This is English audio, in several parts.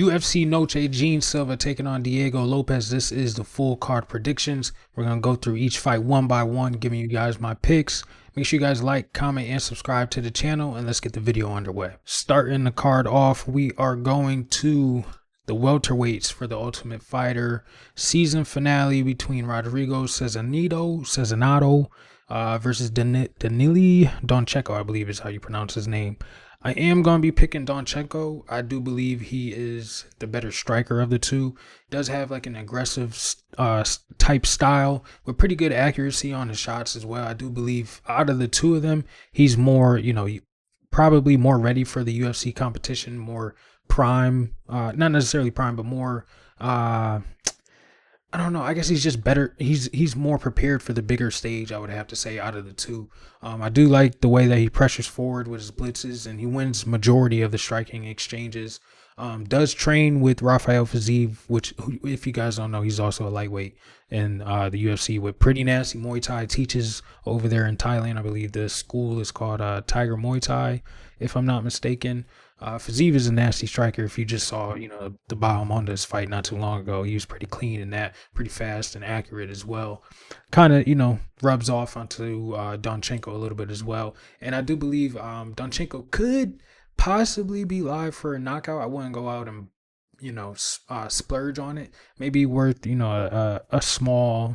UFC Noche, Gene Silva taking on Diego Lopes. This is the full card predictions. We're going to go through each fight one by one, giving you guys my picks. Make sure you guys like, comment, and subscribe to the channel, and let's get the video underway. Starting the card off, we are going to the welterweights for the Ultimate Fighter season finale between Rodrigo SEZINADO versus Danili Donchenko, I believe is how you pronounce his name. I am going to be picking Donchenko. I do believe he is the better striker of the two. Does have like an aggressive type style with pretty good accuracy on his shots as well. I do believe out of the two of them, he's more, probably more ready for the UFC competition, more prime, not necessarily prime, but more, I don't know. I guess he's just better. He's more prepared for the bigger stage, I would have to say, out of the two. I do like the way that he pressures forward with his blitzes, and he wins majority of the striking exchanges. Does train with Rafael Fiziev, which, if you guys don't know, he's also a lightweight in the UFC with pretty nasty Muay Thai. Teaches over there in Thailand. I believe the school is called Tiger Muay Thai, if I'm not mistaken. Fiziev is a nasty striker. If you just saw, the Bahamondes fight not too long ago, he was pretty clean in that, pretty fast and accurate as well. Kind of, rubs off onto Donchenko a little bit as well. And I do believe Donchenko could possibly be live for a knockout. I wouldn't go out and, splurge on it. Maybe worth, a small,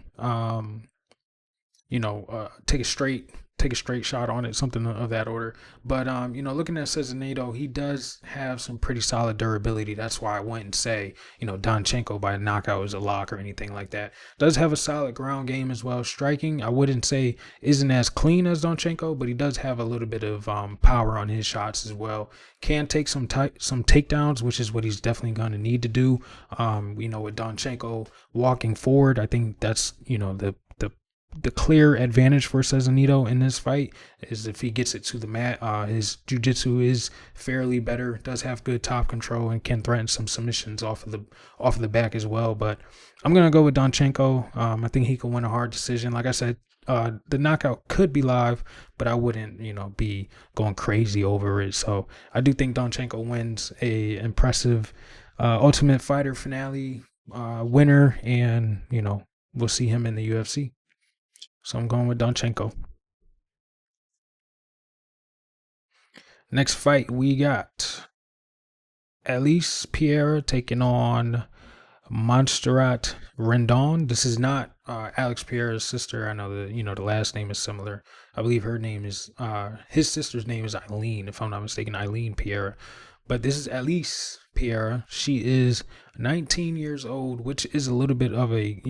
take a straight shot on it, something of that order. But looking at SEZINADO, he does have some pretty solid durability. That's why I wouldn't say, Donchenko by knockout is a lock or anything like that. Does have a solid ground game as well. Striking, I wouldn't say isn't as clean as Donchenko, but he does have a little bit of power on his shots as well. Can take some takedowns, which is what he's definitely going to need to do. With Donchenko walking forward, I think that's, the clear advantage for SEZINADO in this fight is if he gets it to the mat. His jiu-jitsu is fairly better, does have good top control, and can threaten some submissions off of the back as well. But I'm gonna go with Donchenko. I think he can win a hard decision. Like I said, the knockout could be live, but I wouldn't, be going crazy over it. So I do think Donchenko wins a impressive Ultimate Fighter finale winner, and we'll see him in the UFC. So I'm going with Donchenko. Next fight, we got Alice Pereira taking on Montserrat Rendon. This is not Alex Pereira's sister. I know the last name is similar. I believe her name is his sister's name is Eileen, if I'm not mistaken, Eileen Pereira. But this is Alice Pereira. She is 19 years old, which is a little bit of a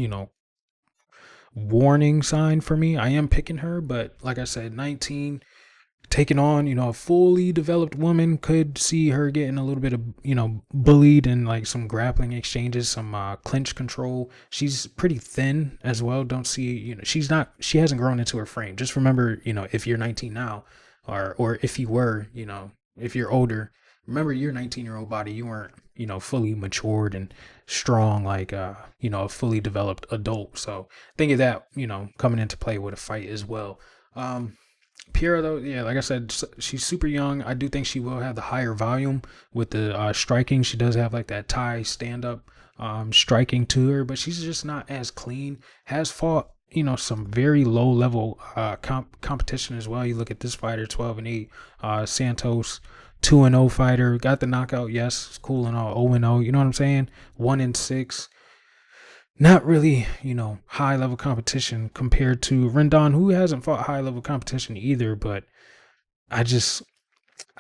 warning sign for me. I am picking her, but like I said, 19, taking on a fully developed woman, could see her getting a little bit of bullied in like some grappling exchanges, some clinch control. She's pretty thin as well. Don't see she hasn't grown into her frame. Just remember, if you're 19 now, or if you were, if you're older, remember your 19-year-old body, you weren't fully matured and strong like a fully developed adult. So think of that coming into play with a fight as well. Pereira, though, yeah, like I said, she's super young. I do think she will have the higher volume with the striking. She does have like that Thai stand-up striking to her, but she's just not as clean. Has fought some very low level competition as well. You look at this fighter, 12-8, Santos, 2-0 fighter, got the knockout, yes, it's cool and all. 0-0, you know what I'm saying? 1-6. Not really, high level competition compared to Rendon, who hasn't fought high level competition either. But I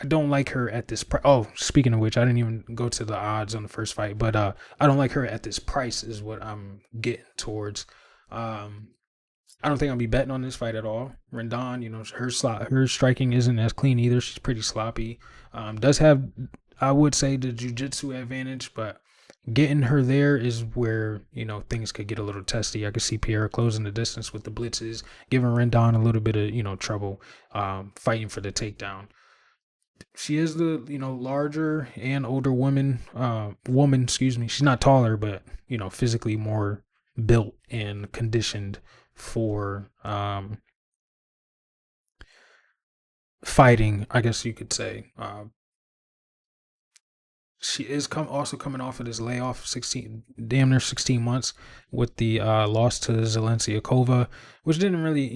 don't like her at this price. Oh, speaking of which, I didn't even go to the odds on the first fight, but I don't like her at this price is what I'm getting towards. I don't think I'll be betting on this fight at all. Rendon, her striking isn't as clean either. She's pretty sloppy. Does have, I would say, the jiu-jitsu advantage, but getting her there is where, things could get a little testy. I could see Pierre closing the distance with the blitzes, giving Rendon a little bit of, trouble fighting for the takedown. She is the, larger and older woman, excuse me. She's not taller, but, physically more built and conditioned for fighting, I guess you could say. she is also coming off of this layoff, 16, damn near 16 months with the loss to Zelensiakova, which didn't really,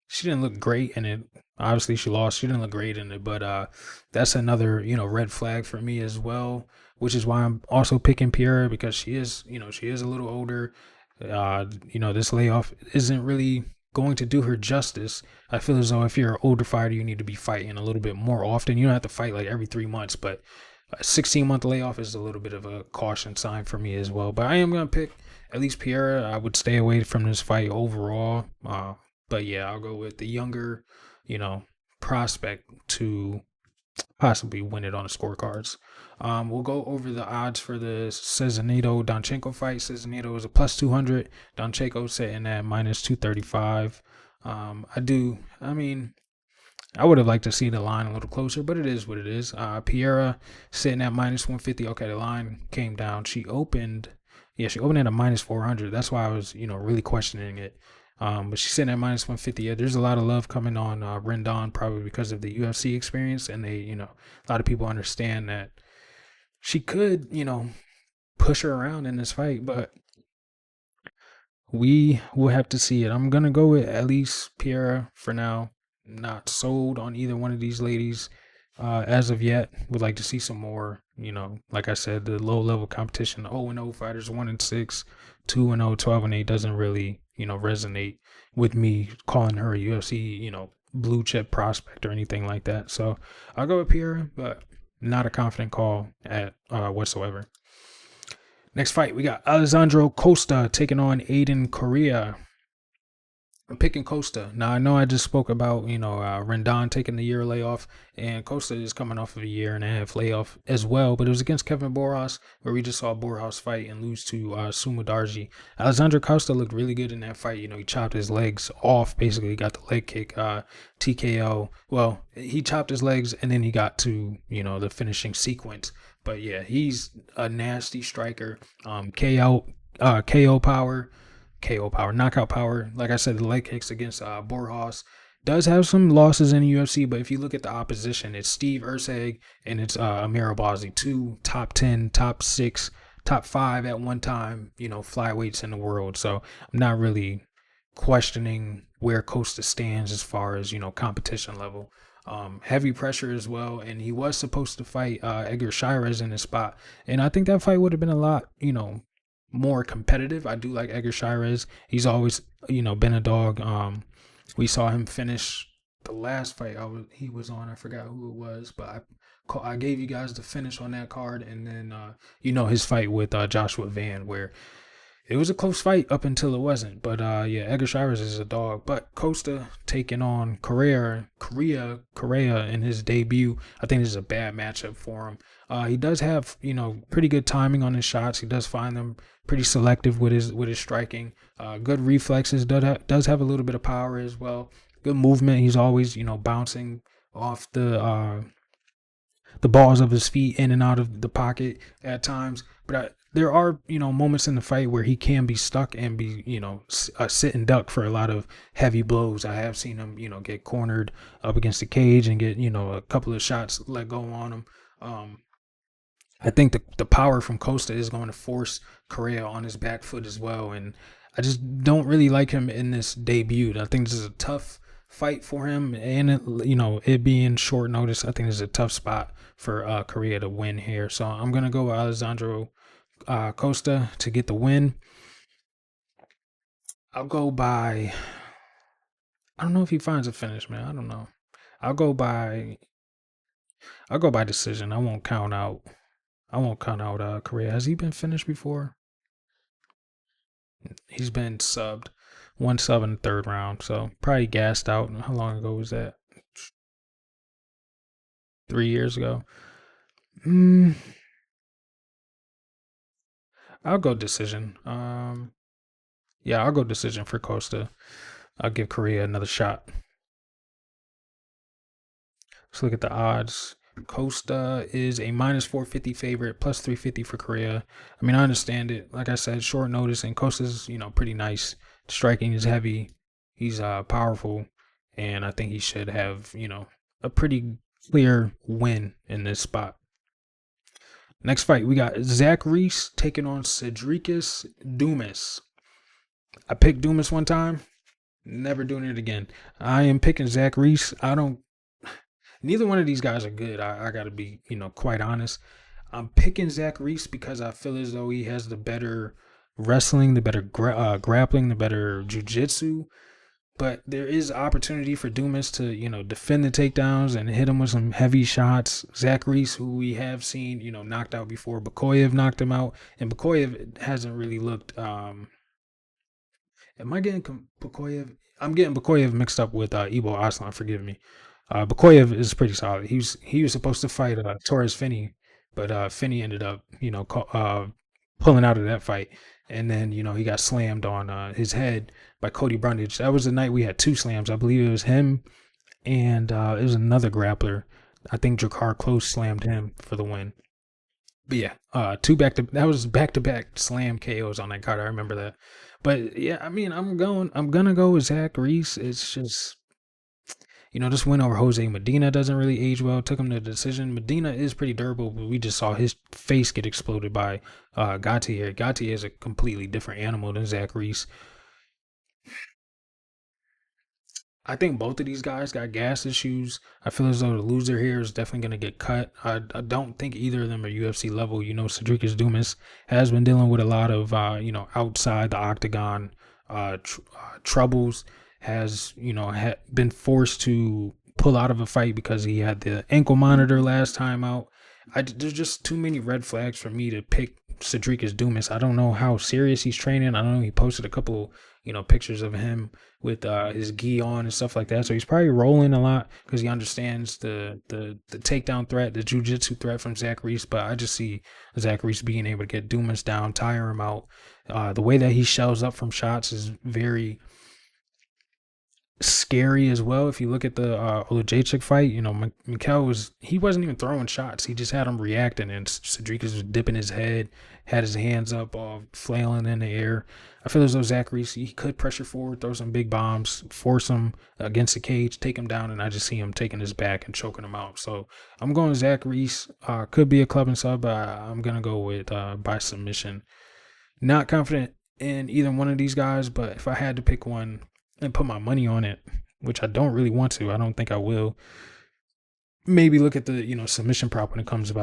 she didn't look great in it. Obviously, she lost. She didn't look great in it, but that's another red flag for me as well. Which is why I'm also picking Pierre, because she is a little older. This layoff isn't really going to do her justice. I feel as though if you're an older fighter, you need to be fighting a little bit more often. You don't have to fight like every 3 months, but a 16-month layoff is a little bit of a caution sign for me as well. But I am gonna pick at least Pierre. I would stay away from this fight overall. But yeah, I'll go with the younger, prospect to possibly win it on the scorecards. We'll go over the odds for the SEZINADO Donchenko fight. SEZINADO is a plus 200. Donchenko sitting at minus 235. I would have liked to see the line a little closer, but it is what it is. Piera sitting at minus 150. Okay, the line came down. She opened at a minus 400. That's why I was, really questioning it. But she's sitting at minus 150. Yeah, there's a lot of love coming on Rendon, probably because of the UFC experience. And they, a lot of people understand that she could, push her around in this fight, but we will have to see it. I'm going to go with at least Piera for now. Not sold on either one of these ladies as of yet. Would like to see some more, like I said, the low level competition, 0-0 fighters, 1-6, 2-0, 12-8 doesn't really, resonate with me calling her a UFC, blue chip prospect or anything like that. So I'll go with Pierre, but not a confident call at whatsoever. Next fight, we got Alessandro Costa taking on Aiden Correa. I'm picking Costa. Now, I know I just spoke about, Rendon taking the year layoff, and Costa is coming off of a year and a half layoff as well, but it was against Kevin Borjas, where we just saw Borjas fight and lose to Sumadarji. Alessandro Costa looked really good in that fight. He chopped his legs off, basically got the leg kick, TKO. Well, he chopped his legs, and then he got to, the finishing sequence. But yeah, he's a nasty striker. KO power. Knockout power. Like I said, the leg kicks against Borjas. Does have some losses in the UFC, but if you look at the opposition, it's Steve Erceg and it's Amir Albazi, 2 top 10, top 6, top 5 at one time, flyweights in the world. So I'm not really questioning where Costa stands as far as, competition level. Heavy pressure as well, and he was supposed to fight Edgar Shirez in his spot, and I think that fight would have been a lot, more competitive. I do like Edgar Shirez. He's always, been a dog. We saw him finish the last fight he was on. I forgot who it was, but I gave you guys the finish on that card, and then his fight with Joshua Van, where it was a close fight up until it wasn't. But yeah, Edgar Shirez is a dog. But Costa taking on Correa in his debut. I think this is a bad matchup for him. He does have, pretty good timing on his shots. He does find them pretty selective with his striking. Good reflexes. Does have a little bit of power as well. Good movement. He's always, bouncing off the balls of his feet in and out of the pocket at times. But there are, moments in the fight where he can be stuck and be, a sit and duck for a lot of heavy blows. I have seen him, get cornered up against the cage and get, a couple of shots let go on him. I think the power from Costa is going to force Correa on his back foot as well. And I just don't really like him in this debut. I think this is a tough fight for him, and it being short notice, I think this is a tough spot for Correa to win here. So I'm gonna go with Alessandro Costa to get the win. I'll go by. I don't know if he finds a finish, man. I don't know. I'll go by decision. I won't count out Correa. Has he been finished before? He's been subbed. One sub in the third round, so probably gassed out. How long ago was that? 3 years ago. I'll go decision. Yeah, I'll go decision for Costa. I'll give Correa another shot. Let's look at the odds. Costa is a minus 450 favorite, plus 350 for Correa. I mean, I understand it. Like I said, short notice, and Costa's, pretty nice. Striking is heavy. He's powerful, and I think he should have, a pretty clear win in this spot. Next fight, we got Zach Reese taking on Cedricus Dumas. I picked Dumas one time, never doing it again. I am picking Zach Reese. I don't. Neither one of these guys are good. I got to be, quite honest. I'm picking Zach Reese because I feel as though he has the better wrestling, the better grappling, the better jiu-jitsu. But there is opportunity for Dumas to, defend the takedowns and hit him with some heavy shots. Zach Reese, who we have seen, knocked out before. Bakoyev knocked him out. And Bakoyev hasn't really looked. Am I getting Bakoyev? I'm getting Bakoyev mixed up with Ibo Aslan. Forgive me. Bakoyev is pretty solid. He was supposed to fight Torres Finney, but Finney ended up, pulling out of that fight. And then, he got slammed on his head by Cody Brundage. That was the night we had 2 slams. I believe it was him and it was another grappler. I think Jakar Close slammed him for the win. But yeah, that was back-to-back slam KOs on that card. I remember that. But yeah, I mean, I'm gonna go with Zach Reese. It's just, this win over Jose Medina doesn't really age well. Took him to the decision. Medina is pretty durable, but we just saw his face get exploded by Gautier. Gautier is a completely different animal than Zach Reese. I think both of these guys got gas issues. I feel as though the loser here is definitely going to get cut. I don't think either of them are UFC level. Cedricus Dumas has been dealing with a lot of, outside the octagon troubles. Has, been forced to pull out of a fight because he had the ankle monitor last time out. There's just too many red flags for me to pick Cedricus Dumas. I don't know how serious he's training. I know he posted a couple, pictures of him with his gi on and stuff like that. So he's probably rolling a lot because he understands the takedown threat, the jiu-jitsu threat from Zach Reese. But I just see Zach Reese being able to get Dumas down, tire him out. The way that he shells up from shots is very scary as well. If you look at the Olajaychik fight, Mikel wasn't even throwing shots. He just had him reacting, and Cedricus was dipping his head, had his hands up, flailing in the air. I feel as though Zach Reese, he could pressure forward, throw some big bombs, force him against the cage, take him down, and I just see him taking his back and choking him out. So I'm going Zach Reese. Could be a club and sub, but I'm going to go with by submission. Not confident in either one of these guys, but if I had to pick one and put my money on it, which I don't really want to, I don't think I will. Maybe look at the submission prop when it comes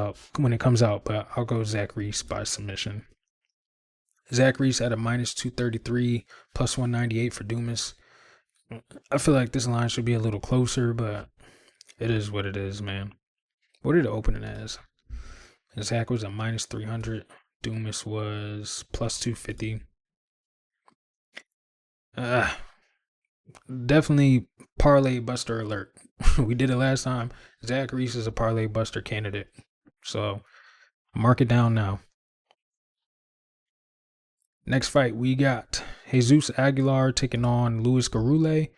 out, but I'll go Zach Reese by submission. Zach Reese at a -233, +198 for Dumas. I feel like this line should be a little closer, but it is what it is, man. What did it open it as? Zach was a -300. Dumas was +250. Definitely parlay buster alert. We did it last time. Zach Reese is a parlay buster candidate. So mark it down now. Next fight, we got Jesus Aguilar taking on Luis Gurule.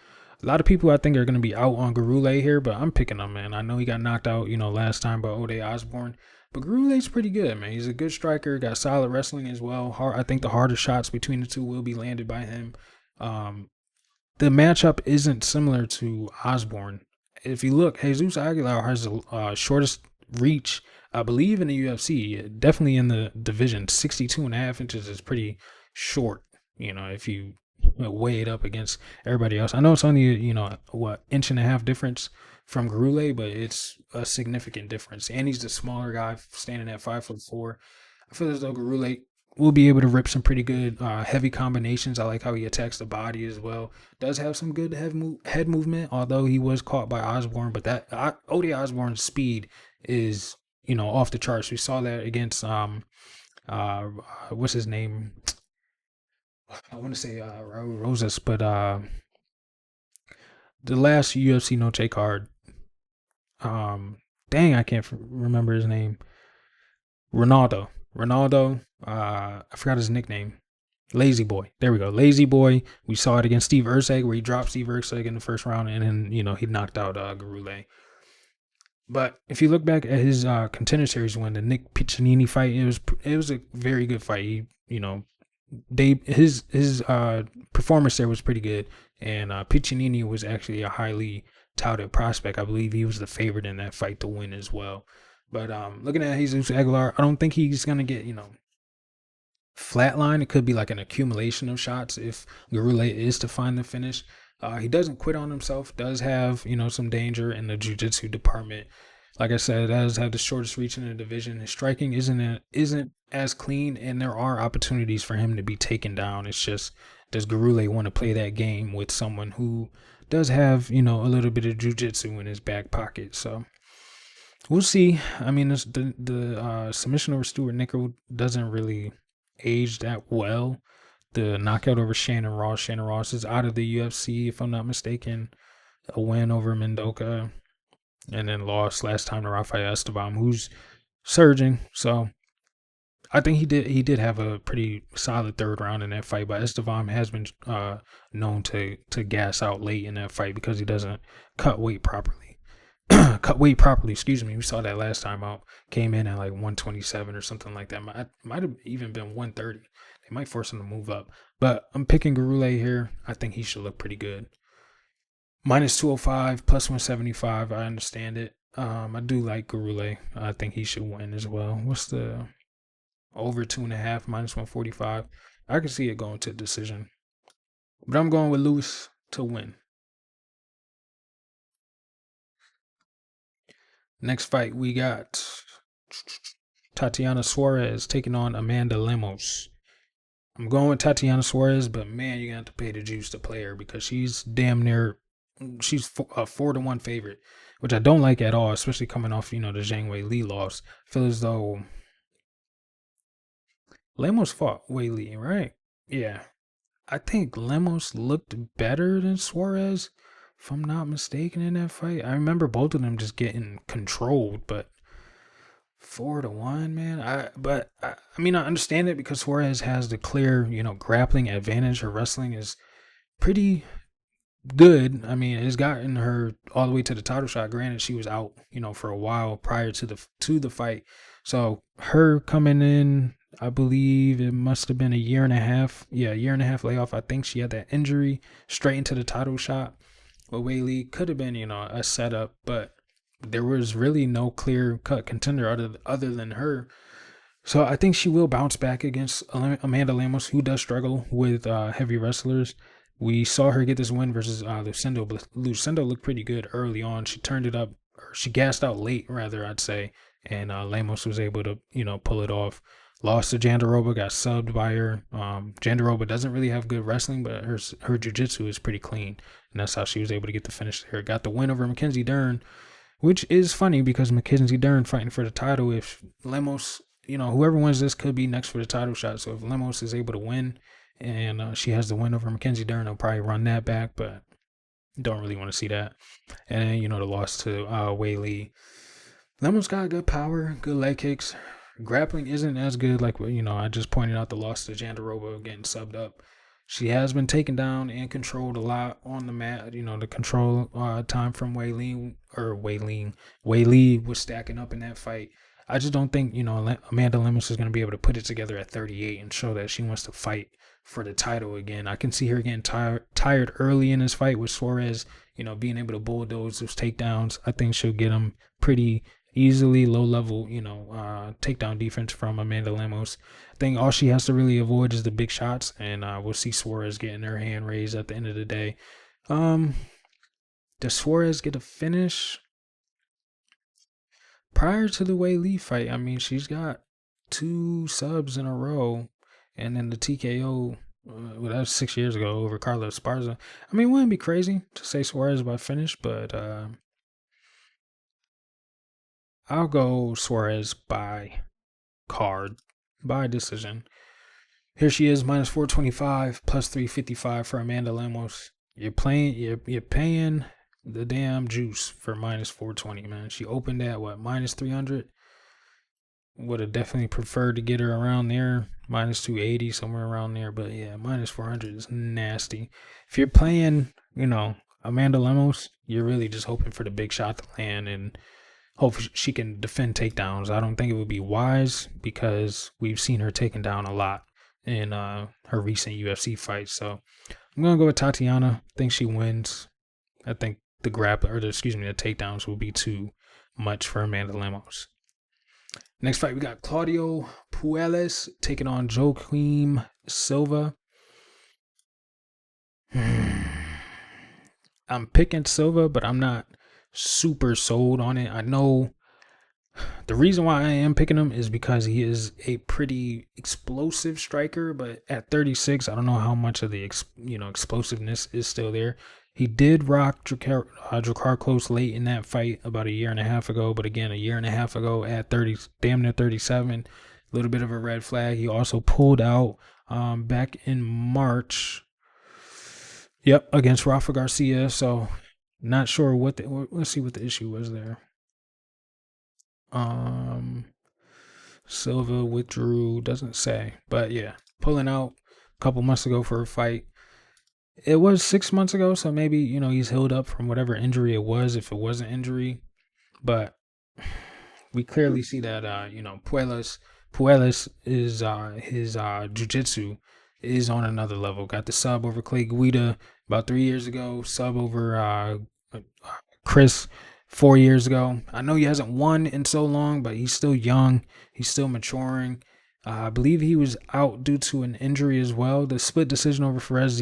A lot of people I think are going to be out on Gurule here, but I'm picking him, man. I know he got knocked out, last time by Ode Osborne. But Gurule's pretty good, man. He's a good striker, got solid wrestling as well. I think the hardest shots between the two will be landed by him. The matchup isn't similar to Osborne. If you look, Jesus Aguilar has the shortest reach, I believe, in the UFC. Definitely in the division. 62.5 inches is pretty short, if you weigh it up against everybody else. I know it's only, inch and a half difference from Gurule, but it's a significant difference. And he's the smaller guy standing at 5'4". I feel as though Gurule will be able to rip some pretty good heavy combinations. I like how he attacks the body as well. Does have some good head movement, although he was caught by Osborne. But that Ode Osborne's speed is, off the charts. We saw that against what's his name? I want to say Raul Rosas, but the last UFC Noche card. Dang, I can't remember his name. Ronaldo, I forgot his nickname. Lazy Boy. There we go. Lazy Boy. We saw it against Steve Erceg, where he dropped Steve Erceg in the first round, and then, he knocked out Gurule. But if you look back at his Contender Series win, the Nick Piccinini fight, it was a very good fight. His performance there was pretty good, and Piccinini was actually a highly touted prospect. I believe he was the favorite in that fight to win as well. But looking at Jesus Aguilar, I don't think he's gonna get, flatline. It could be like an accumulation of shots if Gurule is to find the finish. He doesn't quit on himself. Does have some danger in the jiu-jitsu department. Like I said, does have the shortest reach in the division. His striking isn't as clean, and there are opportunities for him to be taken down. It's just, does Gurule want to play that game with someone who does have a little bit of jiu-jitsu in his back pocket? So we'll see. I mean, the submission over Stuart Nickel doesn't really age that well. The knockout over Shannon Ross. Shannon Ross is out of the UFC, if I'm not mistaken. A win over Mendoza, and then lost last time to Rafael Esteban, who's surging. So I think he did have a pretty solid third round in that fight. But Esteban has been known to gas out late in that fight because he doesn't cut weight properly. Excuse me. We saw that last time out. Came in at like 127 or something like that. Might have even been 130. They might force him to move up. But I'm picking Gurule here. I think he should look pretty good. Minus 205, plus 175. I understand it. I do like Gurule. I think he should win as well. What's the over 2.5, minus 145? I can see it going to decision. But I'm going with Lewis to win. Next fight, we got Tatiana Suarez taking on Amanda Lemos. I'm going with Tatiana Suarez, but man, you're going to have to pay the juice to play her because she's damn near, she's a 4-1 favorite, which I don't like at all, especially coming off, the Zhang Wei Li loss. I feel as though Lemos fought Wei Li, right? Yeah. I think Lemos looked better than Suarez, if I'm not mistaken, in that fight. I remember both of them just getting controlled, but 4-1, man. I mean, I understand it because Suarez has the clear, grappling advantage. Her wrestling is pretty good. I mean, it's gotten her all the way to the title shot. Granted, she was out, for a while prior to the fight. So her coming in, I believe it must have been a year and a half. Yeah, a year and a half layoff. I think she had that injury straight into the title shot. Well, Wei Li could have been, a setup, but there was really no clear cut contender other than her. So I think she will bounce back against Amanda Lemos, who does struggle with heavy wrestlers. We saw her get this win versus Lucindo. Lucindo looked pretty good early on. She turned it up, or she gassed out late, rather, I'd say. And Lemos was able to, pull it off. Lost to Jandiroba, got subbed by her. Jandiroba doesn't really have good wrestling, but her jiu-jitsu is pretty clean. And that's how she was able to get the finish there. Got the win over Mackenzie Dern, which is funny because Mackenzie Dern fighting for the title. If Lemos, whoever wins this could be next for the title shot. So if Lemos is able to win and she has the win over Mackenzie Dern, I'll probably run that back, but don't really want to see that. And then, the loss to Wei Li. Lemos got good power, good leg kicks. Grappling isn't as good, like, I just pointed out the loss to Jandiroba getting subbed up. She has been taken down and controlled a lot on the mat. The control time from Wei Li was stacking up in that fight. I just don't think, Amanda Lemos is going to be able to put it together at 38 and show that she wants to fight for the title again. I can see her getting tired early in this fight with Suarez, being able to bulldoze those takedowns. I think she'll get them pretty easily. Low level, takedown defense from Amanda Lemos. I think all she has to really avoid is the big shots, and we'll see Suarez getting her hand raised at the end of the day. Does Suarez get a finish? Prior to the Wei Li fight, I mean, she's got 2 subs in a row, and then the TKO, that was 6 years ago over Carla Esparza. I mean, it wouldn't be crazy to say Suarez by finish, but I'll go Suarez by decision. Here she is, minus 425, plus 355 for Amanda Lemos. You're paying the damn juice for minus 420, man. She opened at what, minus 300? Would have definitely preferred to get her around there, minus 280, somewhere around there. But yeah, minus 400 is nasty. If you're playing, Amanda Lemos, you're really just hoping for the big shot to land and hope she can defend takedowns. I don't think it would be wise because we've seen her taken down a lot in her recent UFC fights. So I'm gonna go with Tatiana. I think she wins. I think the takedowns will be too much for Amanda Lemos. Next fight, we got Claudio Puelles taking on Joaquim Silva. I'm picking Silva, but I'm not super sold on it. I know the reason why I am picking him is because he is a pretty explosive striker, but at 36, I don't know how much of the explosiveness is still there. He did rock Drakkar Close late in that fight about a year and a half ago, but again, a year and a half ago at 30, damn near 37, a little bit of a red flag. He also pulled out back in March. Yep, against Rafa Garcia. So not sure what let's see what the issue was there. Silva withdrew, doesn't say, but yeah, pulling out a couple months ago for a fight. It was 6 months ago, so maybe he's healed up from whatever injury it was, if it was an injury. But we clearly see that Puelles is his jiu-jitsu is on another level. Got the sub over Clay Guida about 3 years ago, sub over Chris 4 years ago. I know he hasn't won in so long, but he's still young. He's still maturing. I believe he was out due to an injury as well. The split decision over Ferrez,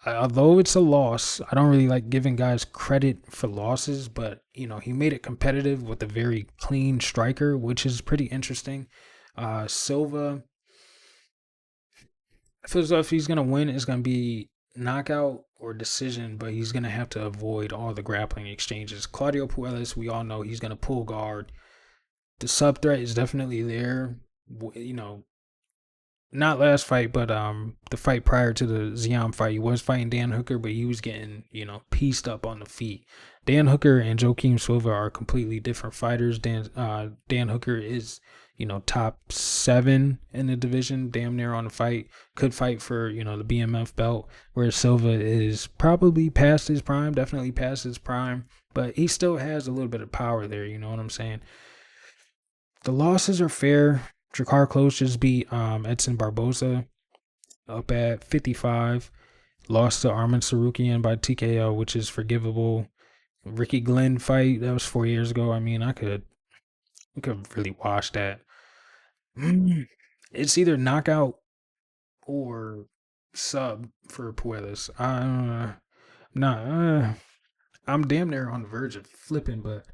although it's a loss, I don't really like giving guys credit for losses, but he made it competitive with a very clean striker, which is pretty interesting. Silva, I feel as though if he's gonna win, it's gonna be knockout or decision, but he's gonna have to avoid all the grappling exchanges. Claudio Puelles, we all know he's gonna pull guard. The sub threat is definitely there. Not last fight, but the fight prior to the Zion fight, he was fighting Dan Hooker, but he was getting pieced up on the feet. Dan Hooker and Joaquim Silva are completely different fighters. Dan Hooker is top 7 in the division, damn near on the fight. Could fight for the BMF belt, whereas Silva is probably past his prime, definitely past his prime, but he still has a little bit of power there. You know what I'm saying? The losses are fair. Drakkar Close just beat Edson Barboza up at 55. Lost to Arman Sarukian by TKO, which is forgivable. Ricky Glenn fight, that was 4 years ago. I mean, we could really wash that. It's either knockout or sub for Puelles. I'm damn near on the verge of flipping, but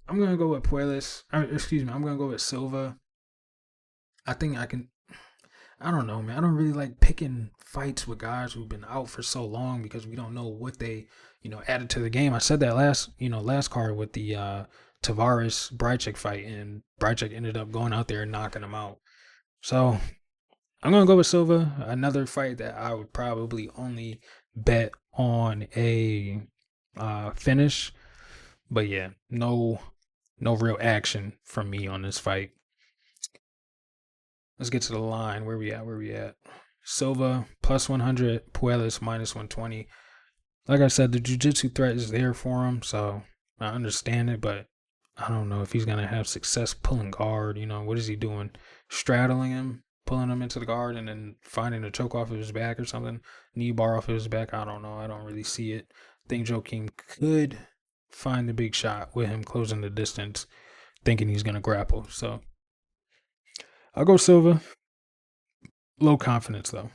I'm gonna go with Puelles. I'm gonna go with Silva. I think I can. I don't know, man. I don't really like picking fights with guys who've been out for so long because we don't know what they, added to the game. I said that last card with the Tavares Brychek fight, and Brychek ended up going out there and knocking him out. So I'm gonna go with Silva. Another fight that I would probably only bet on a finish, but yeah, no real action from me on this fight. Let's get to the line. Where we at? Silva plus 100, Puelles minus 120. Like I said, the jiu-jitsu threat is there for him, so I understand it, but I don't know if he's going to have success pulling guard. What is he doing? Straddling him, pulling him into the guard, and then finding a choke off of his back or something? Knee bar off of his back? I don't know. I don't really see it. I think Joaquim could find the big shot with him closing the distance, thinking he's going to grapple. So I'll go Silva. Low confidence, though.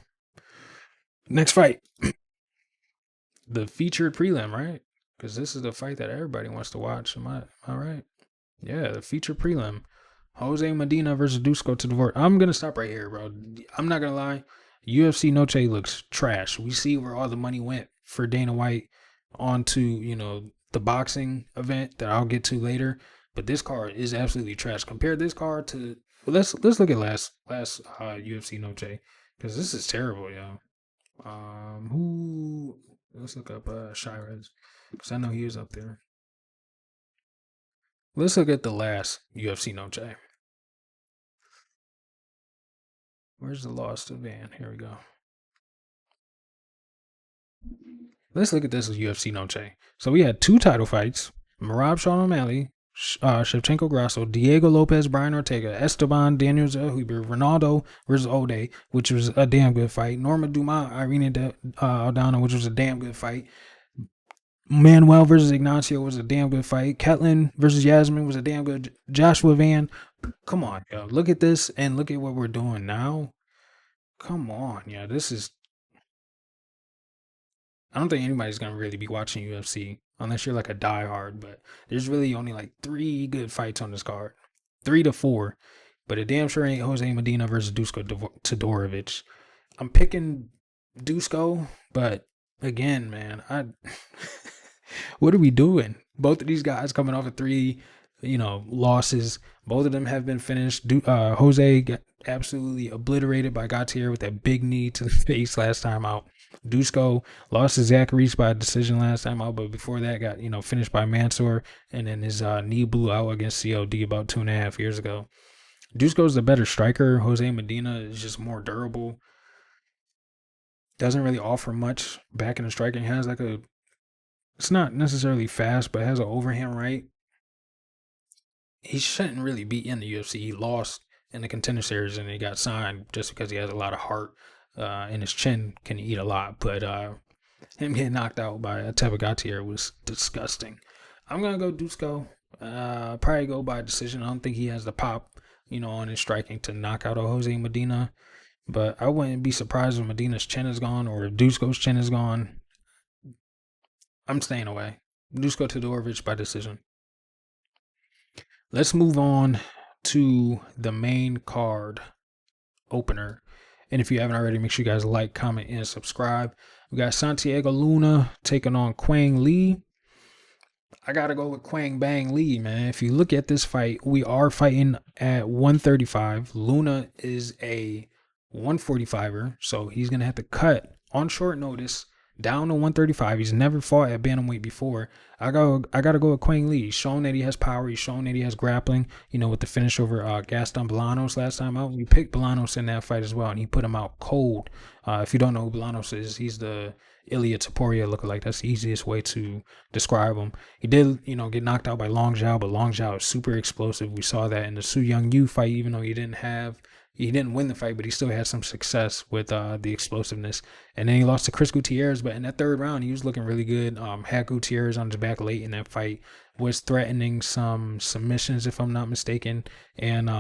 Next fight. The featured prelim, right? Because this is the fight that everybody wants to watch. Am I right? Yeah, the featured prelim. Jose Medina versus Dusko Todorovic. I'm going to stop right here, bro. I'm not going to lie. UFC Noche looks trash. We see where all the money went for Dana White onto, the boxing event that I'll get to later. But this card is absolutely trash. Compare this card to... Well, let's look at last UFC Noche, because this is terrible, yo. Let's look up SUAREZ, because I know he was up there. Let's look at the last UFC Noche. Where's the loss to Van? Here we go. Let's look at this as UFC Noche. So we had 2 title fights: Merab Sean O'Malley, Shevchenko Grasso, Diego Lopes, Brian Ortega, Esteban, Daniel Zellhuber, Ronaldo versus Ode, which was a damn good fight. Norma Dumas, Irene Aldana, which was a damn good fight. Manuel versus Ignacio was a damn good fight. Ketlin versus Yasmin was a damn good. Joshua Van, come on, yo, look at this and look at what we're doing now. Come on, yeah, this is. I don't think anybody's gonna really be watching UFC unless you're like a diehard. But there's really only like 3 good fights on this card, 3 to 4. But it damn sure ain't Jose Medina versus Dusko Todorovic. I'm picking Dusko, but again, man, what are we doing? Both of these guys coming off of 3 losses. Both of them have been finished. Jose got absolutely obliterated by Gautier with that big knee to the face last time out. Dusko lost to Zach Reese by a decision last time out, but before that got finished by Mansour, and then his knee blew out against COD about 2.5 years ago. Dusko's the better striker. Jose Medina is just more durable. Doesn't really offer much back in the striking. Has like a, it's not necessarily fast, but has an overhand right. He shouldn't really be in the UFC. He lost in the Contender Series and he got signed just because he has a lot of heart, and his chin can eat a lot. But him getting knocked out by Teva Gautier was disgusting. I'm gonna go Dusko. Probably go by decision. I don't think he has the pop, on his striking to knock out a Jose Medina. But I wouldn't be surprised if Medina's chin is gone or if Dusko's chin is gone. I'm staying away. Dusko Todorovic by decision. Let's move on to the main card opener. And if you haven't already, make sure you guys like, comment, and subscribe. We got Santiago Luna taking on Quang Lee. I got to go with Quang Bang Lee, man. If you look at this fight, we are fighting at 135. Luna is a 145er, so he's going to have to cut on short notice down to 135. He's never fought at bantamweight before. I got to go with Quang Lee. He's shown that he has power. He's shown that he has grappling, with the finish over Gaston Bolanos last time out. We picked Bolanos in that fight as well, and he put him out cold. If you don't know who Bolanos is, he's the Ilya Taporia lookalike. That's the easiest way to describe him. He did, get knocked out by Long Zhao, but Long Zhao is super explosive. We saw that in the Su Young Yu fight, even though he didn't win the fight, but he still had some success with the explosiveness. And then he lost to Chris Gutierrez, but in that third round, he was looking really good. Had Gutierrez on his back late in that fight, was threatening some submissions, if I'm not mistaken. And,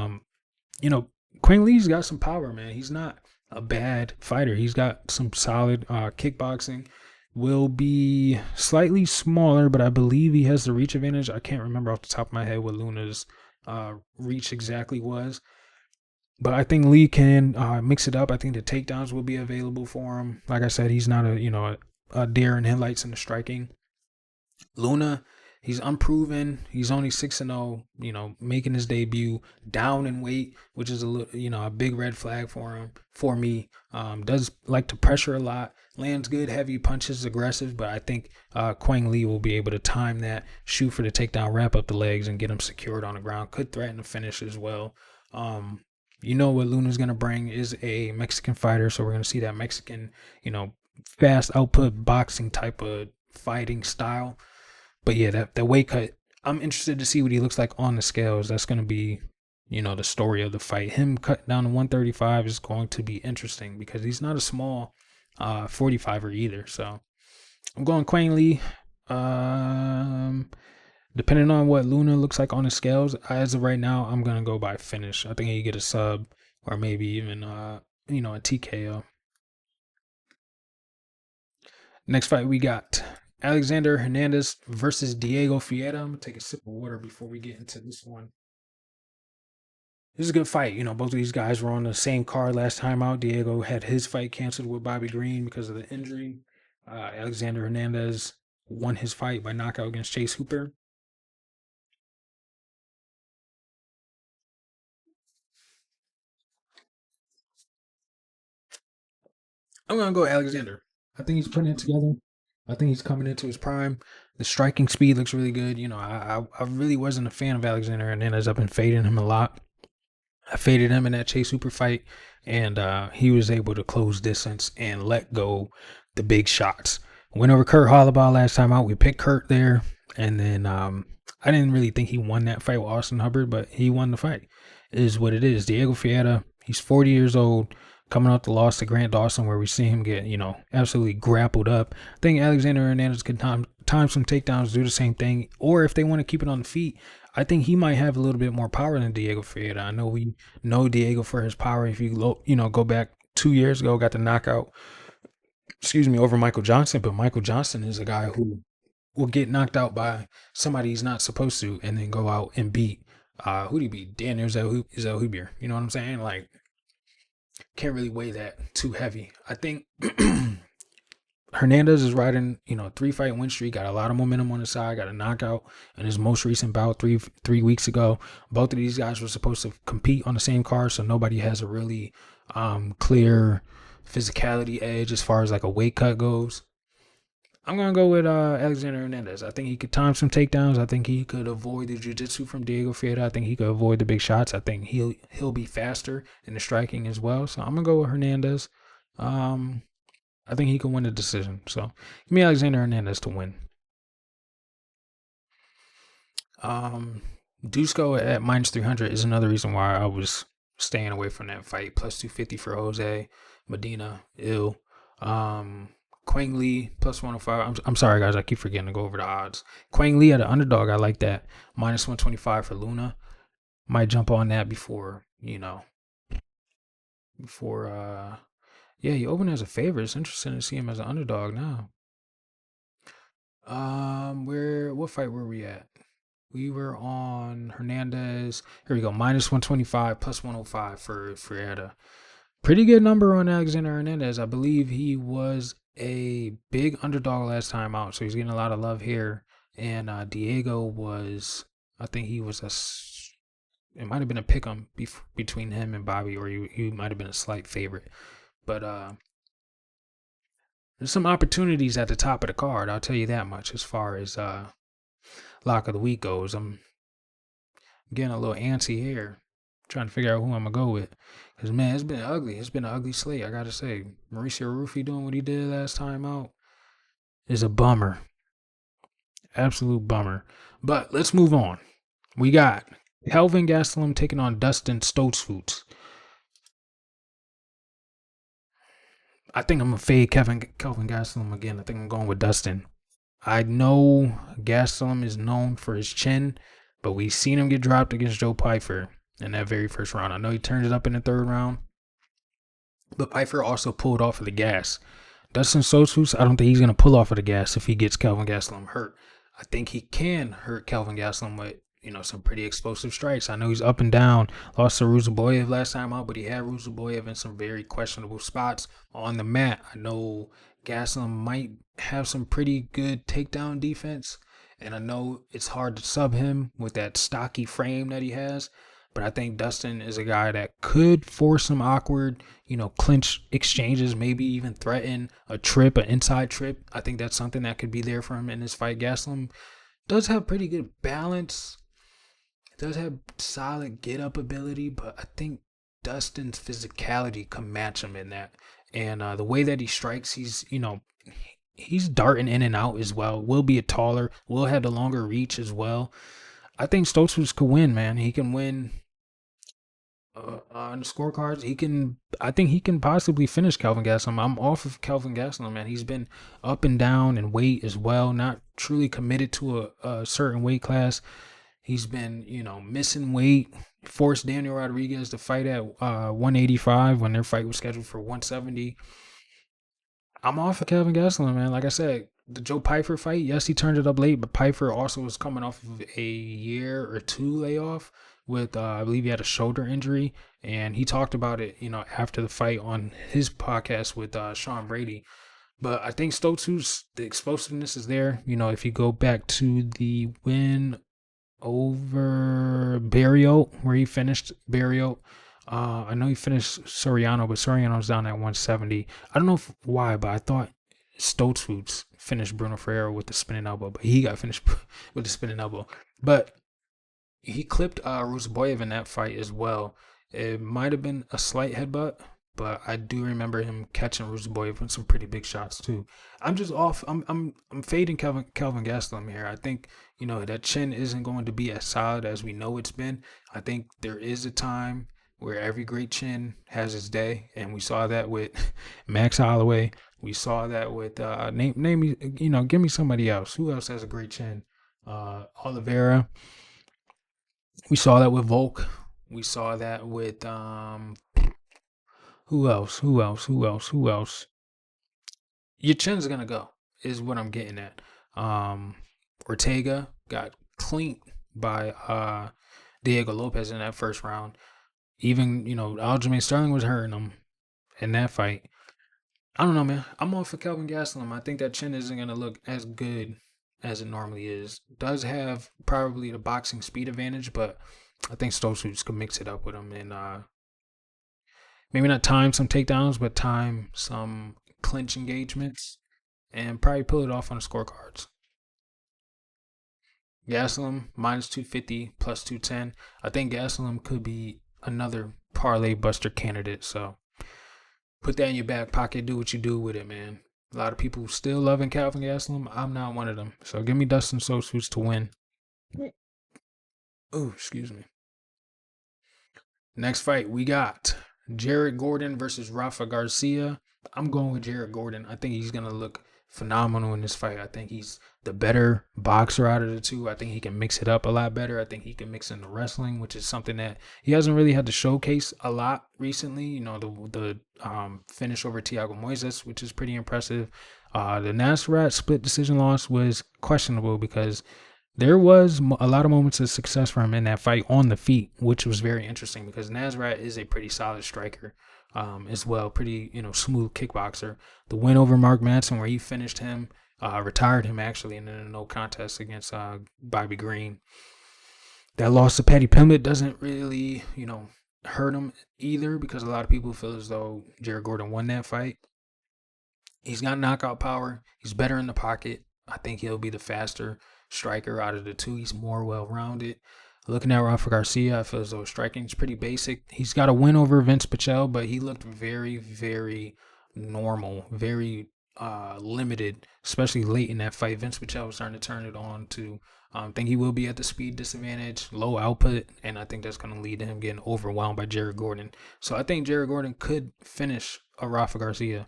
Quang Lee's got some power, man. He's not a bad fighter. He's got some solid kickboxing. Will be slightly smaller, but I believe he has the reach advantage. I can't remember off the top of my head what Luna's reach exactly was. But I think Lee can mix it up. I think the takedowns will be available for him. Like I said, he's not a deer in headlights in the striking. Luna, he's unproven. He's only 6-0. Making his debut down in weight, which is a big red flag for me. Does like to pressure a lot. Lands good heavy punches, aggressive. But I think Quang Lee will be able to time that, shoot for the takedown, wrap up the legs, and get him secured on the ground. Could threaten the finish as well. What Luna's going to bring is a Mexican fighter. So we're going to see that Mexican, fast output boxing type of fighting style. But yeah, that weight cut, I'm interested to see what he looks like on the scales. That's going to be, the story of the fight. Him cut down to 135 is going to be interesting because he's not a small 45er either. So I'm going Quang Lee. Depending on what Luna looks like on the scales, as of right now, I'm going to go by finish. I think he get a sub or maybe even, a TKO. Next fight, we got Alexander Hernandez versus Diego Fiera. I'm going to take a sip of water before we get into this one. This is a good fight. Both of these guys were on the same card last time out. Diego had his fight canceled with Bobby Green because of the injury. Alexander Hernandez won his fight by knockout against Chase Hooper. I'm going to go Alexander. I think he's putting it together. I think he's coming into his prime. The striking speed looks really good. I really wasn't a fan of Alexander Hernandez. I've been fading him a lot. I faded him in that Chase Hooper fight, and he was able to close distance and let go the big shots. Went over Kurt Hollabaugh last time out. We picked Kurt there, and then I didn't really think he won that fight with Austin Hubbard, but he won the fight. It is what it is. Diego Fiera, he's 40 years old, coming off the loss to Grant Dawson, where we see him get, absolutely grappled up. I think Alexander Hernandez could time some takedowns, do the same thing. Or if they want to keep it on the feet, I think he might have a little bit more power than Diego Ferreira. I know we know Diego for his power. If you go back 2 years ago, got the knockout, over Michael Johnson. But Michael Johnson is a guy who will get knocked out by somebody he's not supposed to, and then go out and beat who did he beat? Daniel Zellhuber. You know what I'm saying? Like, can't really weigh that too heavy. I think Hernandez is riding, 3-fight win streak, got a lot of momentum on the side, got a knockout in his most recent bout three weeks ago. Both of these guys were supposed to compete on the same card, so nobody has a really clear physicality edge as far as like a weight cut goes. I'm going to go with Alexander Hernandez. I think he could time some takedowns. I think he could avoid the jiu-jitsu from Diego Ferreira. I think he could avoid the big shots. I think he'll be faster in the striking as well. So I'm going to go with Hernandez. I think he can win the decision. So give me Alexander Hernandez to win. Dusko at -300 is another reason why I was staying away from that fight. +250 for Jose. Medina, ill. Quang Lee +105. I'm sorry, guys. I keep forgetting to go over the odds. Quang Lee at an underdog. I like that. -125 for Luna. Might jump on that before, yeah, he opened as a favorite. It's interesting to see him as an underdog now. What fight were we at? We were on Hernandez. Here we go. -125 +105 for Ferreira. Pretty good number on Alexander Hernandez. I believe he was a big underdog last time out, so he's getting a lot of love here. And Diego was, I think he was it might have been a pick-em between him and Bobby, or he might have been a slight favorite. But there's some opportunities at the top of the card, I'll tell you that much, as far as lock of the week goes. I'm getting a little antsy here, trying to figure out who I'm going to go with. Because, man, it's been ugly. It's been an ugly slate, I got to say. Mauricio Rufy doing what he did last time out is a bummer. Absolute bummer. But let's move on. We got Kelvin Gastelum taking on Dustin STOLTZFUS. I think I'm going to fade Kelvin Gastelum again. I think I'm going with Dustin. I know Gastelum is known for his chin, but we've seen him get dropped against Joe Pyfer in that very first round. I know he turned it up in the third round, but Pyfer also pulled off of the gas. Dustin STOLTZFUS, I don't think he's going to pull off of the gas if he gets Kelvin Gastelum hurt. I think he can hurt Kelvin Gastelum with, some pretty explosive strikes. I know he's up and down. Lost to Ruziboyev last time out, but he had Ruziboyev in some very questionable spots on the mat. I know Gastelum might have some pretty good takedown defense, and I know it's hard to sub him with that stocky frame that he has. But I think Dustin is a guy that could force some awkward, clinch exchanges, maybe even threaten a trip, an inside trip. I think that's something that could be there for him in this fight. Gastelum does have pretty good balance, does have solid get-up ability, but I think Dustin's physicality can match him in that. And the way that he strikes, he's darting in and out as well. Will be a taller, will have the longer reach as well. I think STOLTZFUS could win, man. He can win on the scorecards. I think he can possibly finish Kelvin Gastelum. I'm off of Kelvin Gastelum, man. He's been up and down in weight as well, not truly committed to a certain weight class. He's been, missing weight. Forced Daniel Rodriguez to fight at 185 when their fight was scheduled for 170. I'm off of Kelvin Gastelum, man. Like I said, the Joe Pyfer fight, yes, he turned it up late, but Pyfer also was coming off of a year or two layoff with, I believe he had a shoulder injury, and he talked about it, after the fight on his podcast with Sean Brady. But I think STOLTZFUS, the explosiveness is there. If you go back to the win over Barrios, where he finished Barrios, I know he finished Soriano, but Soriano's down at 170. I don't know why, but I thought STOLTZFUS finished Bruno Ferreira with the spinning elbow, but he got finished with the spinning elbow. But he clipped Ruziboyev in that fight as well. It might have been a slight headbutt, but I do remember him catching Ruziboyev with some pretty big shots too. I'm just off. I'm fading Kelvin Gastelum here. I think that chin isn't going to be as solid as we know it's been. I think there is a time where every great chin has its day, and we saw that with Max Holloway. We saw that with name me, give me somebody else. Who else has a great chin? Oliveira. We saw that with Volk. We saw that with who else? Who else? Who else? Who else? Your chin's gonna go, is what I'm getting at. Um Ortega got cleaned by Diego Lopes in that first round. Even, Aljamain Sterling was hurting him in that fight. I don't know, man. I'm on for Kelvin Gastelum. I think that chin isn't gonna look as good as it normally is. Does have probably the boxing speed advantage, but I think STOLTZFUS could mix it up with him and maybe not time some takedowns, but time some clinch engagements and probably pull it off on the scorecards. Gastelum minus 250 plus 210. I think Gastelum could be another parlay buster candidate. So put that in your back pocket. Do what you do with it, man. A lot of people still loving Calvin Gastelum. I'm not one of them. So give me Dustin STOLTZFUS to win. Oh, excuse me. Next fight, we got Jared Gordon versus Rafa Garcia. I'm going with Jared Gordon. I think he's going to look phenomenal in this fight. I think he's the better boxer out of the two. I think he can mix it up a lot better. I think he can mix in the wrestling, which is something that he hasn't really had to showcase a lot recently. The finish over Thiago Moises, which is pretty impressive. The Nasrat split decision loss was questionable because there was a lot of moments of success for him in that fight on the feet, which was very interesting because Nasrat is a pretty solid striker as well, pretty, smooth kickboxer. The win over Mark Madsen, where he finished him, retired him actually in a no contest against Bobby Green. That loss to Paddy Pimblett doesn't really, hurt him either because a lot of people feel as though Jared Gordon won that fight. He's got knockout power. He's better in the pocket. I think he'll be the faster striker out of the two. He's more well-rounded. Looking at Rafa Garcia, I feel as though striking is pretty basic. He's got a win over Vince Pichel, but he looked very, very normal, very limited, especially late in that fight. Vince Pichel was starting to turn it on to think he will be at the speed disadvantage, low output, and I think that's going to lead to him getting overwhelmed by Jared Gordon. So I think Jared Gordon could finish a Rafa Garcia.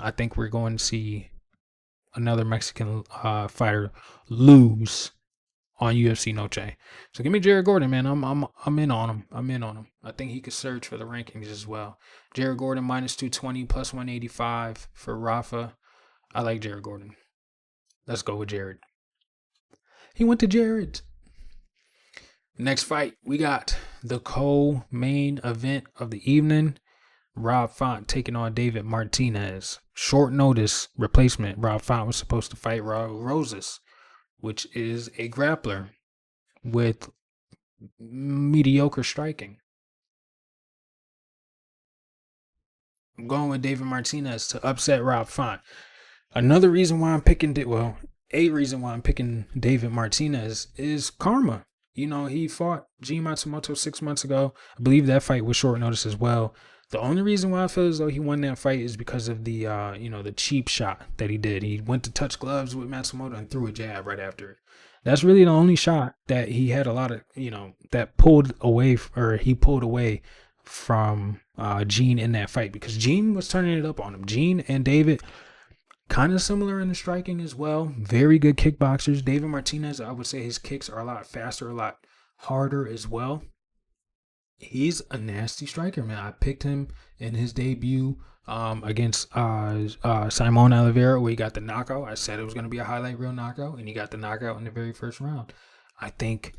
I think we're going to see another Mexican fighter lose on UFC Noche. So give me Jared Gordon, man. I'm in on him. I'm in on him. I think he could surge for the rankings as well. Jared Gordon minus 220 plus 185 for Rafa. I like Jared Gordon. Let's go with Jared. He went to Jared. Next fight, we got the co-main event of the evening. Rob Font taking on David Martinez. Short notice replacement. Rob Font was supposed to fight Raul Rosas, which is a grappler with mediocre striking. I'm going with David Martinez to upset Rob Font. Another reason why I'm picking, a reason why I'm picking David Martinez is karma. He fought Gene Matsumoto 6 months ago. I believe that fight was short notice as well. The only reason why I feel as though he won that fight is because of the, the cheap shot that he did. He went to touch gloves with Matsumoto and threw a jab right after it. That's really the only shot that he had a lot of, that pulled away, or he pulled away from Gene in that fight because Gene was turning it up on him. Gene and David, kind of similar in the striking as well. Very good kickboxers. David Martinez, I would say his kicks are a lot faster, a lot harder as well. He's a nasty striker, man. I picked him in his debut against Simon Oliveira, where he got the knockout. I said it was going to be a highlight reel knockout, and he got the knockout in the very first round. I think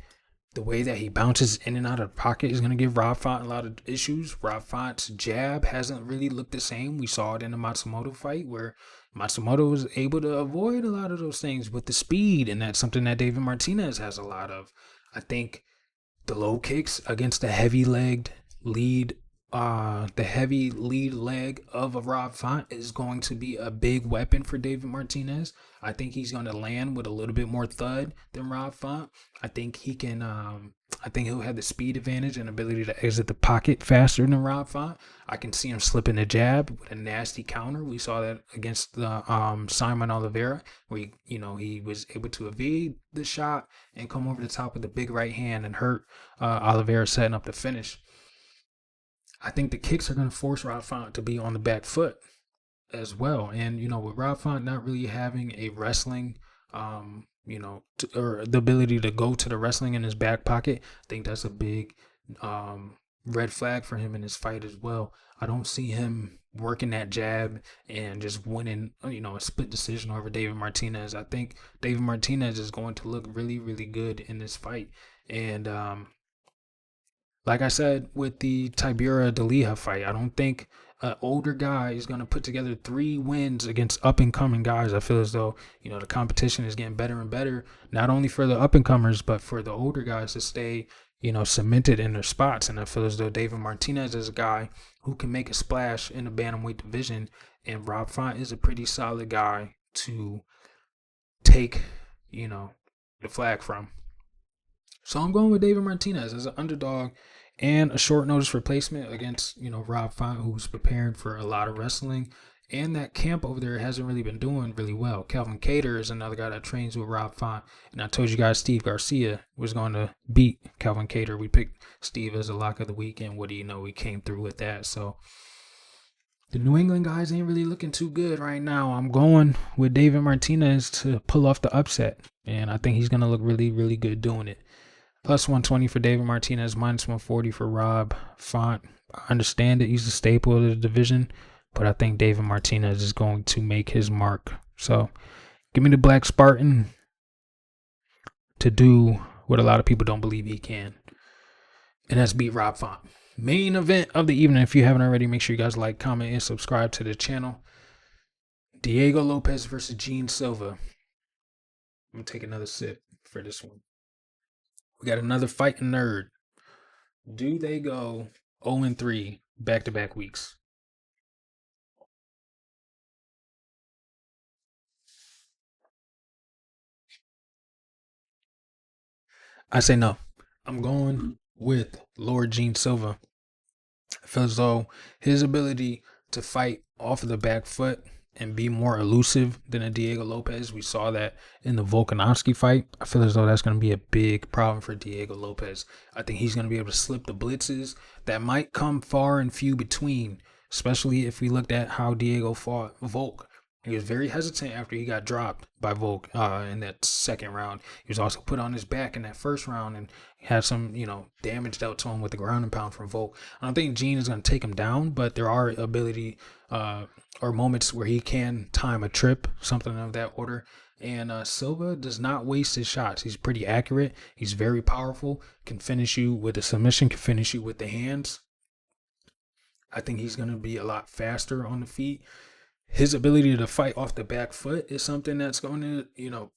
the way that he bounces in and out of the pocket is going to give Rob Font a lot of issues. Rob Font's jab hasn't really looked the same. We saw it in the Matsumoto fight where Matsumoto was able to avoid a lot of those things with the speed, and that's something that David Martinez has a lot of. I think the low kicks against the heavy leg of a Rob Font is going to be a big weapon for David Martinez. I think he's going to land with a little bit more thud than Rob Font. I think he can. I think he'll have the speed advantage and ability to exit the pocket faster than Rob Font. I can see him slipping a jab with a nasty counter. We saw that against the Simon Oliveira, where he was able to evade the shot and come over the top with a big right hand and hurt Oliveira, setting up the finish. I think the kicks are going to force Rob Font to be on the back foot. as well. And with Rob Font not really having a wrestling, or the ability to go to the wrestling in his back pocket, I think that's a big red flag for him in his fight as well. I don't see him working that jab and just winning, a split decision over David Martinez. I think David Martinez is going to look really, really good in this fight. And like I said with the Tibura Deliha fight, I don't think an older guy is going to put together 3 wins against up and coming guys. I feel as though, the competition is getting better and better, not only for the up and comers, but for the older guys to stay, cemented in their spots. And I feel as though David Martinez is a guy who can make a splash in the bantamweight division. And Rob Font is a pretty solid guy to take, the flag from. So I'm going with David Martinez as an underdog and a short notice replacement against, Rob Font, who's preparing for a lot of wrestling. And that camp over there hasn't really been doing really well. Calvin Kattar is another guy that trains with Rob Font. And I told you guys Steve Garcia was going to beat Calvin Kattar. We picked Steve as a lock of the week, and what do you know? We came through with that. So the New England guys ain't really looking too good right now. I'm going with David Martinez to pull off the upset. And I think he's going to look really, really good doing it. Plus 120 for David Martinez, minus 140 for Rob Font. I understand that he's a staple of the division, but I think David Martinez is going to make his mark. So give me the Black Spartan to do what a lot of people don't believe he can, and that's beat Rob Font. Main event of the evening. If you haven't already, make sure you guys like, comment, and subscribe to the channel. Diego Lopes versus Gene Silva. I'm going to take another sip for this one. We got another fighting nerd. Do they go 0-3 back-to-back weeks? I say no. I'm going with Lord Gene Silva. I feel as though his ability to fight off of the back foot and be more elusive than a Diego Lopes. We saw that in the Volkanovski fight. I feel as though that's going to be a big problem for Diego Lopes. I think he's going to be able to slip the blitzes that might come far and few between, especially if we looked at how Diego fought Volk. He was very hesitant after he got dropped by Volk in that second round. He was also put on his back in that first round and had some, damage dealt to him with the ground and pound from Volk. I don't think Gene is going to take him down, but there are ability or moments where he can time a trip, something of that order. And Silva does not waste his shots. He's pretty accurate. He's very powerful, can finish you with a submission, can finish you with the hands. I think he's going to be a lot faster on the feet. His ability to fight off the back foot is something that's going to,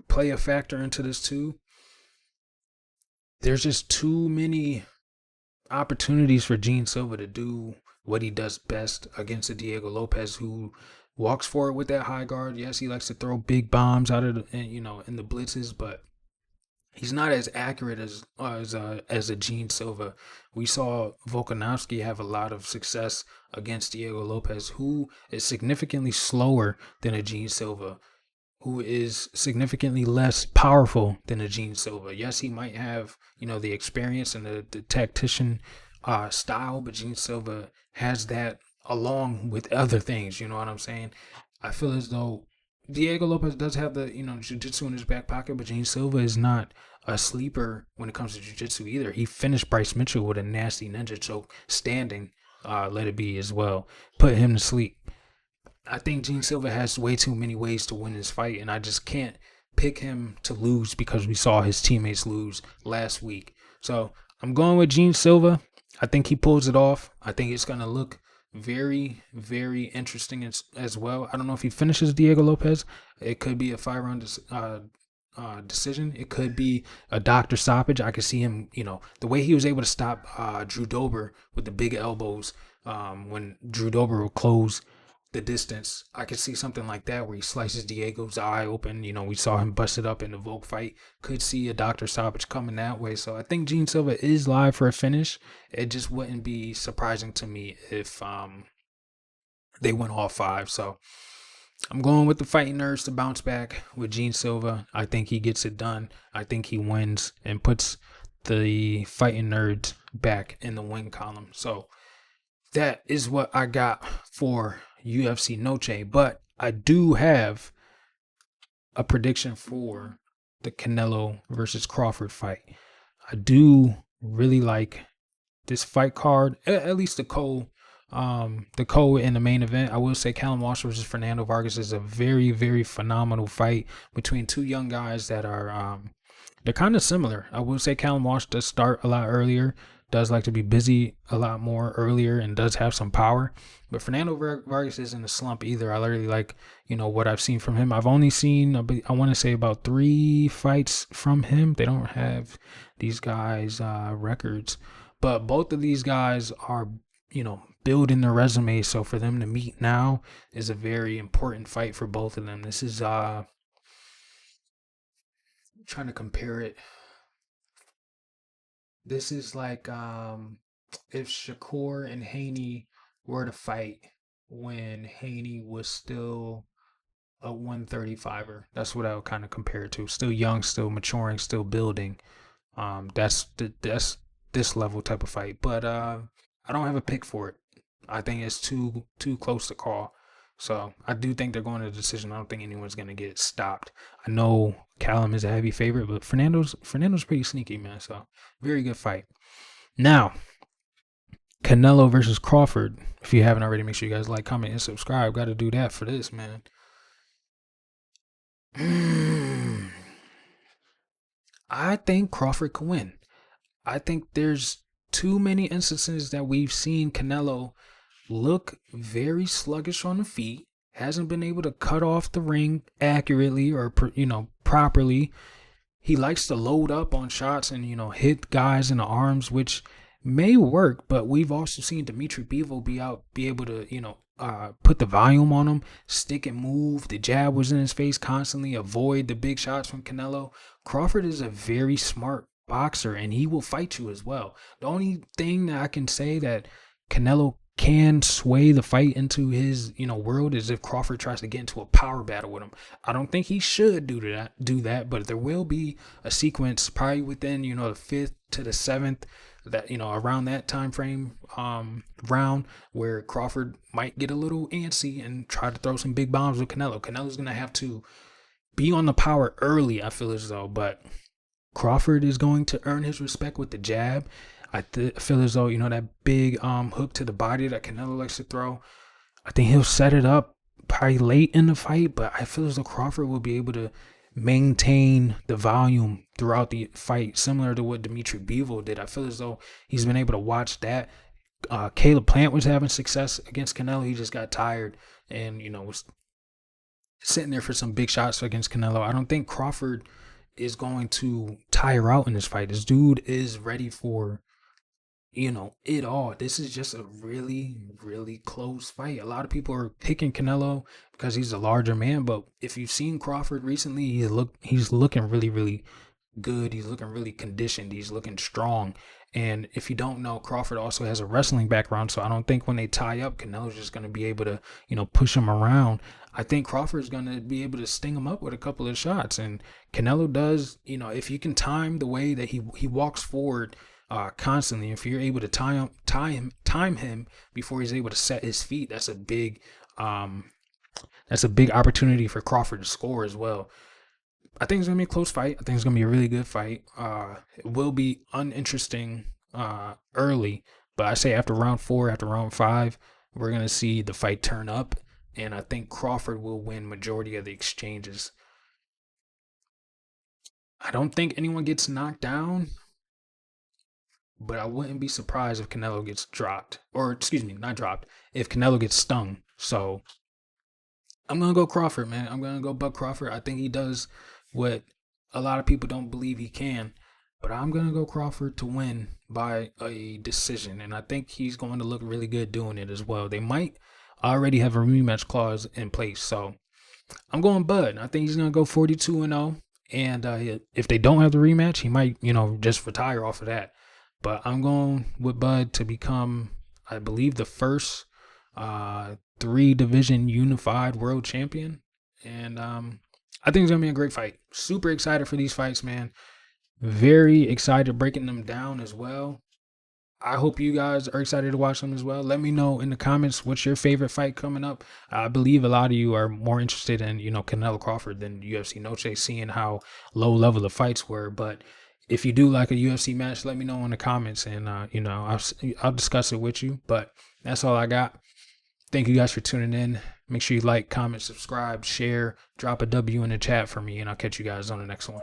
play a factor into this too. There's just too many opportunities for Gene Silva to do what he does best against a Diego Lopes who walks forward with that high guard. Yes, he likes to throw big bombs out of in the blitzes, but he's not as accurate as a Gene Silva. We saw Volkanovski have a lot of success against Diego Lopes, who is significantly slower than a Gene Silva, who is significantly less powerful than a Gene Silva. Yes, he might have, the experience and the tactician style, but Gene Silva has that along with other things. You know what I'm saying? I feel as though Diego Lopes does have the, jiu-jitsu in his back pocket, but Gene Silva is not a sleeper when it comes to jiu-jitsu either. He finished Bryce Mitchell with a nasty ninja choke standing, let it be as well. Put him to sleep. I think Gene Silva has way too many ways to win this fight, and I just can't pick him to lose because we saw his teammates lose last week. So I'm going with Gene Silva. I think he pulls it off. I think it's going to look very, very interesting as well. I don't know if he finishes Diego Lopes. It could be a 5-round decision. It could be a doctor stoppage. I could see him, the way he was able to stop Drew Dober with the big elbows when Drew Dober will close the distance. I could see something like that where he slices Diego's eye open. We saw him bust it up in the Volk fight. Could see a doctor stoppage coming that way. So I think Gene Silva is live for a finish. It just wouldn't be surprising to me if they went all 5. So I'm going with the fighting nerds to bounce back with Gene Silva. I think he gets it done. I think he wins and puts the fighting nerds back in the win column. So that is what I got for UFC Noche. But I do have a prediction for the Canelo versus Crawford fight. I do really like this fight card, at least the co in the main event. I will say Callum Walsh versus Fernando Vargas is a very, very phenomenal fight between two young guys that are they're kind of similar. I will say Callum Walsh does start a lot earlier, does like to be busy a lot more earlier, and does have some power. But Fernando Vargas isn't a slump either. I literally like, what I've seen from him. I've only seen, I want to say, about 3 fights from him. They don't have these guys' records. But both of these guys are, building their resume. So for them to meet now is a very important fight for both of them. This is trying to compare it. This is like if Shakur and Haney were to fight when Haney was still a 135er. That's what I would kind of compare it to. Still young, still maturing, still building. That's this level type of fight. But I don't have a pick for it. I think it's too close to call. So I do think they're going to the decision. I don't think anyone's gonna get stopped. I know Callum is a heavy favorite, but Fernando's pretty sneaky, man. So very good fight. Now, Canelo versus Crawford. If you haven't already, make sure you guys like, comment, and subscribe. Got to do that for this, man. I think Crawford can win. I think there's too many instances that we've seen Canelo look very sluggish on the feet, hasn't been able to cut off the ring accurately or properly. He likes to load up on shots and hit guys in the arms, which may work, but we've also seen Dimitri Bivol be able to put the volume on him, stick and move. The jab was in his face constantly, avoid the big shots from Canelo. Crawford is a very smart boxer and he will fight you as well. The only thing that I can say that Canelo can sway the fight into his world is if Crawford tries to get into a power battle with him. I don't think he should do that, but there will be a sequence probably within the 5th to the 7th, that around that time frame round, where Crawford might get a little antsy and try to throw some big bombs with Canelo. Canelo's gonna have to be on the power early, I feel as though, but Crawford is going to earn his respect with the jab. I feel as though, that big hook to the body that Canelo likes to throw, I think he'll set it up probably late in the fight, but I feel as though Crawford will be able to maintain the volume throughout the fight, similar to what Dimitri Bivol did. I feel as though he's been able to watch that. Caleb Plant was having success against Canelo. He just got tired and, was sitting there for some big shots against Canelo. I don't think Crawford is going to tire out in this fight. This dude is ready for it all. This is just a really, really close fight. A lot of people are picking Canelo because he's a larger man, but if you've seen Crawford recently, he's looking really, really good. He's looking really conditioned. He's looking strong. And if you don't know, Crawford also has a wrestling background, so I don't think when they tie up, Canelo's just going to be able to, push him around. I think Crawford's going to be able to sting him up with a couple of shots, and Canelo does, if you can time the way that he walks forward constantly, if you're able to time him before he's able to set his feet, that's a big opportunity for Crawford to score as well. I think it's gonna be a close fight. I think it's gonna be a really good fight. It will be uninteresting early, but I say after round 4, after round 5, we're gonna see the fight turn up, and I think Crawford will win majority of the exchanges. I don't think anyone gets knocked down, but I wouldn't be surprised if Canelo gets dropped, or excuse me, not dropped, if Canelo gets stung. So I'm gonna go Crawford, man. I'm gonna go Buck Crawford. I think he does what a lot of people don't believe he can, but I'm gonna go Crawford to win by a decision, and I think he's going to look really good doing it as well. They might already have a rematch clause in place, so I'm going Bud. I think he's gonna go 42-0, and if they don't have the rematch, he might just retire off of that. But I'm going with Bud to become, I believe, the first 3-division unified world champion. And I think it's going to be a great fight. Super excited for these fights, man. Very excited breaking them down as well. I hope you guys are excited to watch them as well. Let me know in the comments what's your favorite fight coming up. I believe a lot of you are more interested in, Canelo Crawford than UFC Noche, seeing how low level the fights were. But if you do like a UFC match, let me know in the comments, and I'll discuss it with you. But that's all I got. Thank you guys for tuning in. Make sure you like, comment, subscribe, share, drop a W in the chat for me, and I'll catch you guys on the next one.